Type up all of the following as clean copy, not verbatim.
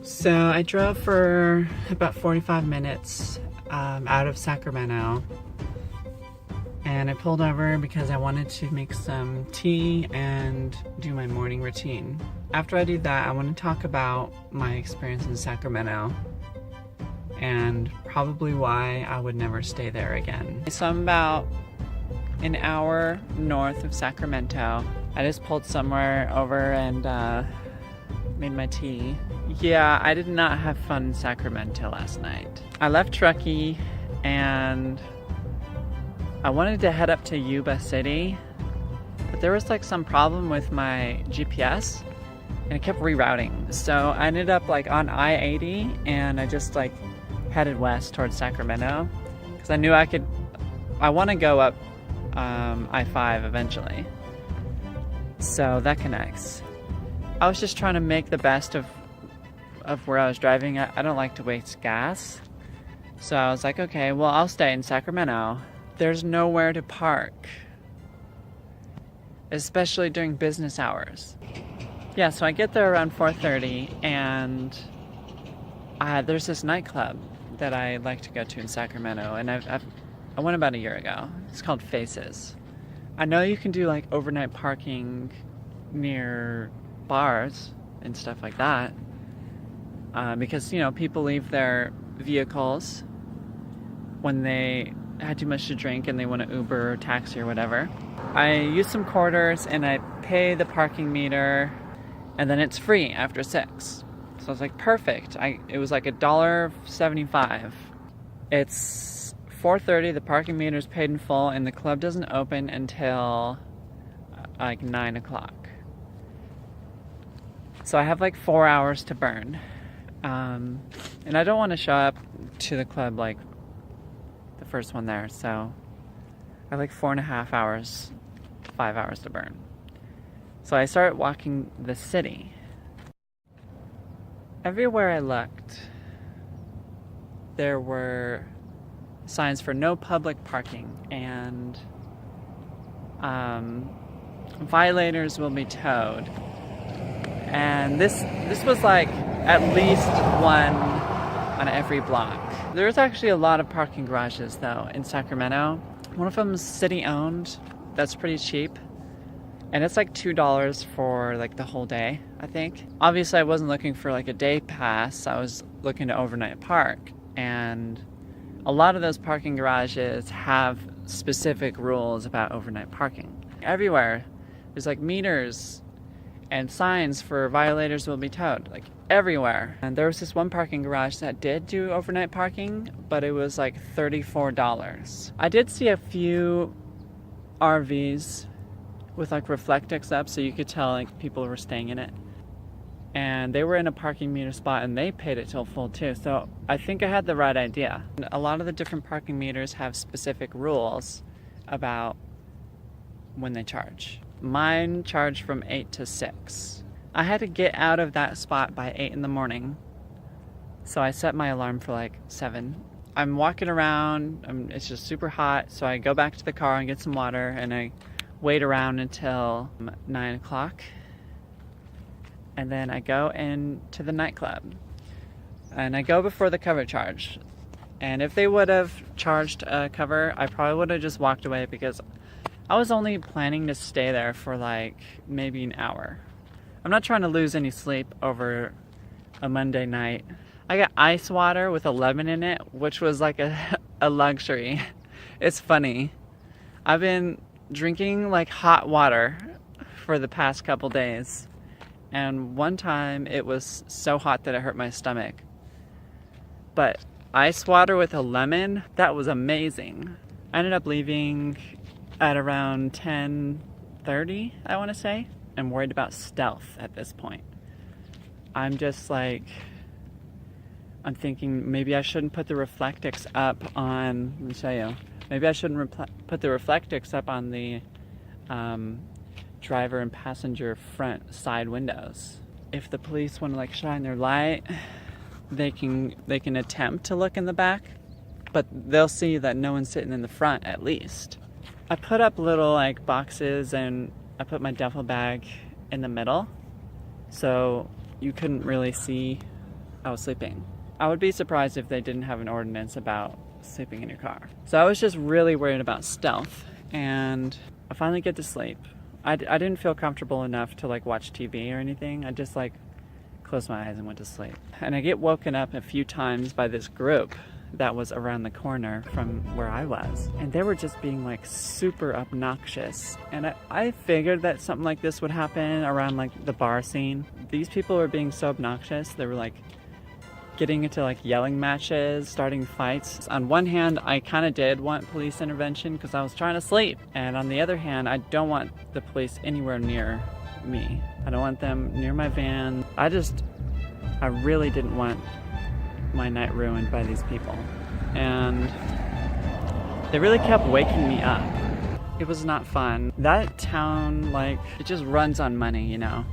So I drove for about 45 minutes out of Sacramento, and I pulled over because I wanted to make some tea and do my morning routine. After I do that, I want to talk about my experience in Sacramento and probably why I would never stay there again. So I'm about an hour north of Sacramento. I just pulled somewhere over and made my tea. Yeah, I did not have fun in Sacramento last night. I left Truckee and I wanted to head up to Yuba City, but there was like some problem with my GPS and it kept rerouting. So I ended up like on I-80 and I just like headed west towards Sacramento because I knew I want to go up I-5 eventually. So that connects. I was just trying to make the best of where I was driving. I don't like to waste gas. So I was like, okay, well, I'll stay in Sacramento. There's nowhere to park, especially during business hours. Yeah, so I get there around 4:30 and there's this nightclub that I like to go to in Sacramento, and I went about a year ago. It's called Faces. I know you can do like overnight parking near bars and stuff like that because, you know, people leave their vehicles when they had too much to drink and they want to Uber or taxi or whatever. I use some quarters and I pay the parking meter and then it's free after 6. So I was like, perfect. It was like $1.75. It's 4:30, the parking meter is paid in full, and the club doesn't open until like 9 o'clock. So I have like 4 hours to burn. And I don't want to show up to the club like the first one there, so I have like 4.5 hours, 5 hours to burn. So I started walking the city. Everywhere I looked, there were signs for no public parking, and violators will be towed. And this was like at least one on every block. There's actually a lot of parking garages though in Sacramento. One of them is city owned. That's pretty cheap. And it's like $2 for like the whole day, I think. Obviously I wasn't looking for like a day pass. I was looking to overnight park. And a lot of those parking garages have specific rules about overnight parking. Everywhere, there's like meters and signs for violators will be towed, like everywhere. And there was this one parking garage that did do overnight parking, but it was like $34. I did see a few RVs with like reflectix up so you could tell like people were staying in it. And they were in a parking meter spot and they paid it till full too. So I think I had the right idea. A lot of the different parking meters have specific rules about when they charge. Mine charged from 8 to 6. I had to get out of that spot by 8 in the morning. So I set my alarm for like 7. I'm walking around, it's just super hot. So I go back to the car and get some water and I wait around until 9 o'clock. And then I go into the nightclub. And I go before the cover charge. And if they would have charged a cover, I probably would have just walked away because I was only planning to stay there for like maybe an hour. I'm not trying to lose any sleep over a Monday night. I got ice water with a lemon in it, which was like a luxury. It's funny. I've been drinking like hot water for the past couple days. And one time it was so hot that it hurt my stomach. But ice water with a lemon, that was amazing. I ended up leaving at around 10:30, I want to say. I'm worried about stealth at this point. I'm just like, I'm thinking maybe I shouldn't put the reflectix up on, let me show you. Maybe I shouldn't put the reflectix up on the driver and passenger front side windows. If the police want to like shine their light, they can attempt to look in the back, but they'll see that no one's sitting in the front at least. I put up little like boxes and I put my duffel bag in the middle so you couldn't really see I was sleeping. I would be surprised if they didn't have an ordinance about sleeping in your car. So I was just really worried about stealth, and I finally get to sleep. I didn't feel comfortable enough to like watch TV or anything. I just like closed my eyes and went to sleep. And I get woken up a few times by this group that was around the corner from where I was. And they were just being like super obnoxious. And I figured that something like this would happen around like the bar scene. These people were being so obnoxious. They were like getting into like yelling matches, starting fights. On one hand, I kind of did want police intervention because I was trying to sleep. And on the other hand, I don't want the police anywhere near me. I don't want them near my van. I really didn't want my night ruined by these people. And they really kept waking me up. It was not fun. That town, like, it just runs on money, you know?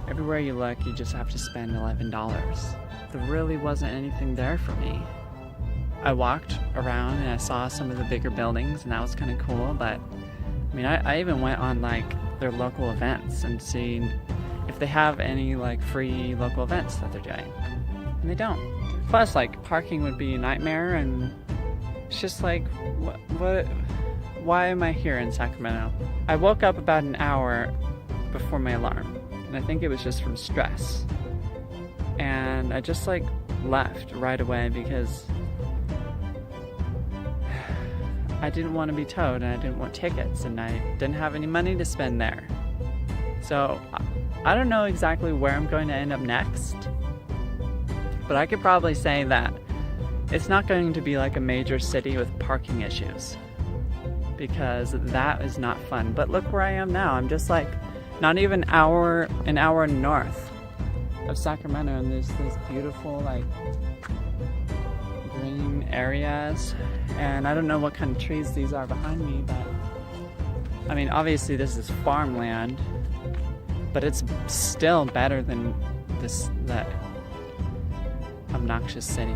Everywhere you look, you just have to spend $11. There really wasn't anything there for me. I walked around and I saw some of the bigger buildings, and that was kind of cool, but I mean, I even went on like their local events and seen if they have any like free local events that they're doing. And they don't. Plus, like, parking would be a nightmare, and it's just like, why am I here in Sacramento? I woke up about an hour before my alarm, and I think it was just from stress. And I just like left right away because I didn't want to be towed, and I didn't want tickets, and I didn't have any money to spend there. So I don't know exactly where I'm going to end up next, but I could probably say that it's not going to be like a major city with parking issues, because that is not fun. But look where I am now. I'm just like not even an hour north of Sacramento, and there's this beautiful like green areas, and I don't know what kind of trees these are behind me, but I mean, obviously this is farmland, but it's still better than that obnoxious city.